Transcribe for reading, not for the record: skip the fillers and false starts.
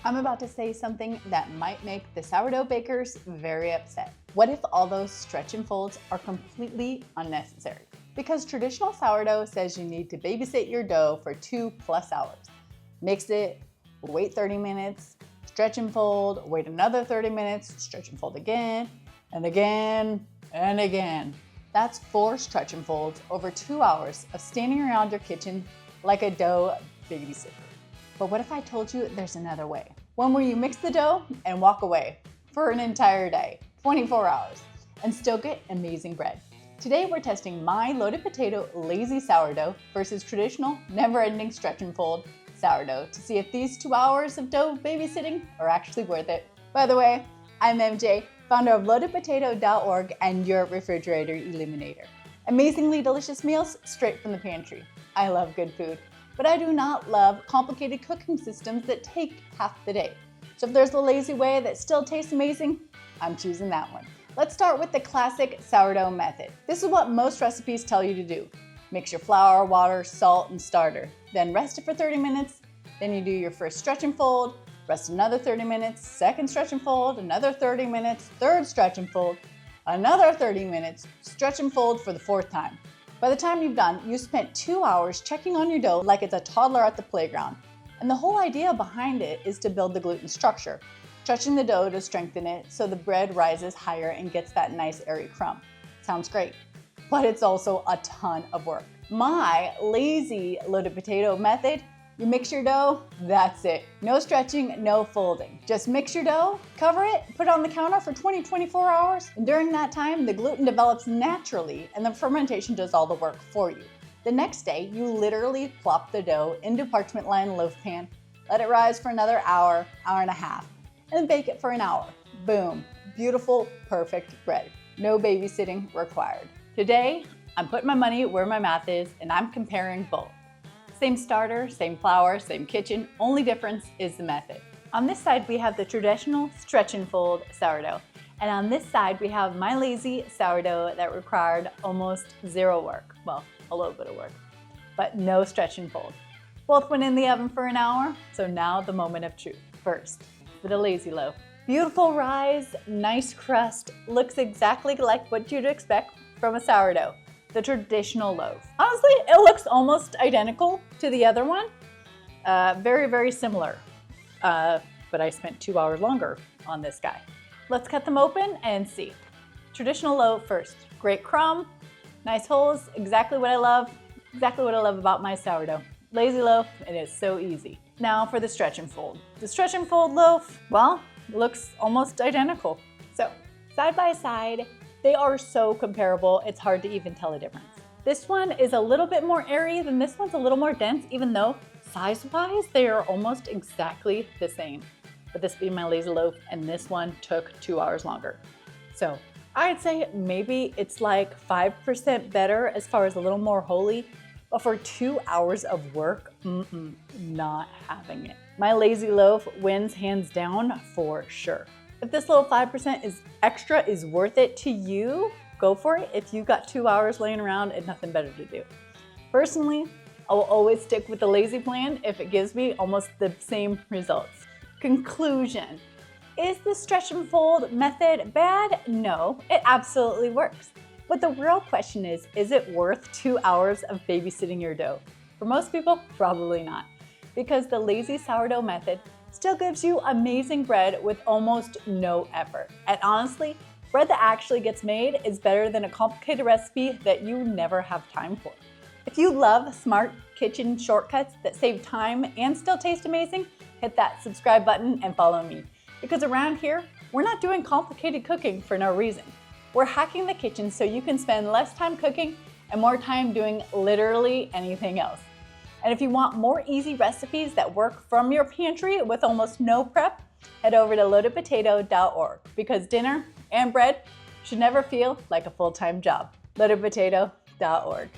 I'm about to say something that might make the sourdough bakers very upset. What if all those stretch and folds are completely unnecessary? Because traditional sourdough says you need to babysit your dough for 2+ hours. Mix it, wait 30 minutes, stretch and fold, wait another 30 minutes, stretch and fold again, and again, and again. That's 4 stretch and folds over 2 hours of standing around your kitchen like a dough babysitter. But what if I told you there's another way? One where you mix the dough and walk away for an entire day, 24 hours, and still get amazing bread. Today we're testing my loaded potato lazy sourdough versus traditional never-ending stretch and fold sourdough to see if these 2 hours of dough babysitting are actually worth it. By the way, I'm MJ, founder of loadedpotato.org and your refrigerator eliminator. Amazingly delicious meals straight from the pantry. I love good food, but I do not love complicated cooking systems that take half the day. So if there's a lazy way that still tastes amazing, I'm choosing that one. Let's start with the classic sourdough method. This is what most recipes tell you to do. Mix your flour, water, salt, and starter. Then rest it for 30 minutes. Then you do your first stretch and fold, rest another 30 minutes, second stretch and fold, another 30 minutes, third stretch and fold, another 30 minutes, stretch and fold for the 4th time. By the time you've done, you spent 2 hours checking on your dough like it's a toddler at the playground. And the whole idea behind it is to build the gluten structure, stretching the dough to strengthen it so the bread rises higher and gets that nice airy crumb. Sounds great, but it's also a ton of work. My lazy loaded potato method, you mix your dough, that's it. No stretching, no folding. Just mix your dough, cover it, put it on the counter for 24 hours. And during that time, the gluten develops naturally and the fermentation does all the work for you. The next day, you literally plop the dough into parchment-lined loaf pan, let it rise for another hour, hour and a half, and then bake it for an hour. Boom, beautiful, perfect bread. No babysitting required. Today, I'm putting my money where my mouth is and I'm comparing both. Same starter, same flour, same kitchen, only difference is the method. On this side, we have the traditional stretch and fold sourdough. And on this side, we have my lazy sourdough that required almost zero work. Well, a little bit of work, but no stretch and fold. Both went in the oven for an hour, so now the moment of truth. First, for the lazy loaf. Beautiful rise, nice crust, looks exactly like what you'd expect from a sourdough. The traditional loaf. Honestly, it looks almost identical to the other one. Very, very similar. But I spent 2 hours longer on this guy. Let's cut them open and see. Traditional loaf first. Great crumb, nice holes, exactly what I love about my sourdough. Lazy loaf, it is so easy. Now for the stretch and fold. The stretch and fold loaf, well, looks almost identical. So, side by side, they are so comparable, it's hard to even tell a difference. This one is a little bit more airy than this one's a little more dense, even though size-wise, they are almost exactly the same. But this being my lazy loaf, and this one took 2 hours longer. So I'd say maybe it's like 5% better as far as a little more holy, but for 2 hours of work, not having it. My lazy loaf wins hands down for sure. If this little 5% extra is worth it to you, go for it if you've got 2 hours laying around and nothing better to do. Personally, I will always stick with the lazy plan if it gives me almost the same results. Conclusion. Is the stretch and fold method bad? No, it absolutely works. But the real question is it worth 2 hours of babysitting your dough? For most people, probably not. Because the lazy sourdough method still gives you amazing bread with almost no effort. And honestly, bread that actually gets made is better than a complicated recipe that you never have time for. If you love smart kitchen shortcuts that save time and still taste amazing, hit that subscribe button and follow me. Because around here, we're not doing complicated cooking for no reason. We're hacking the kitchen so you can spend less time cooking and more time doing literally anything else. And if you want more easy recipes that work from your pantry with almost no prep, head over to loadedpotato.org because dinner and bread should never feel like a full-time job. loadedpotato.org.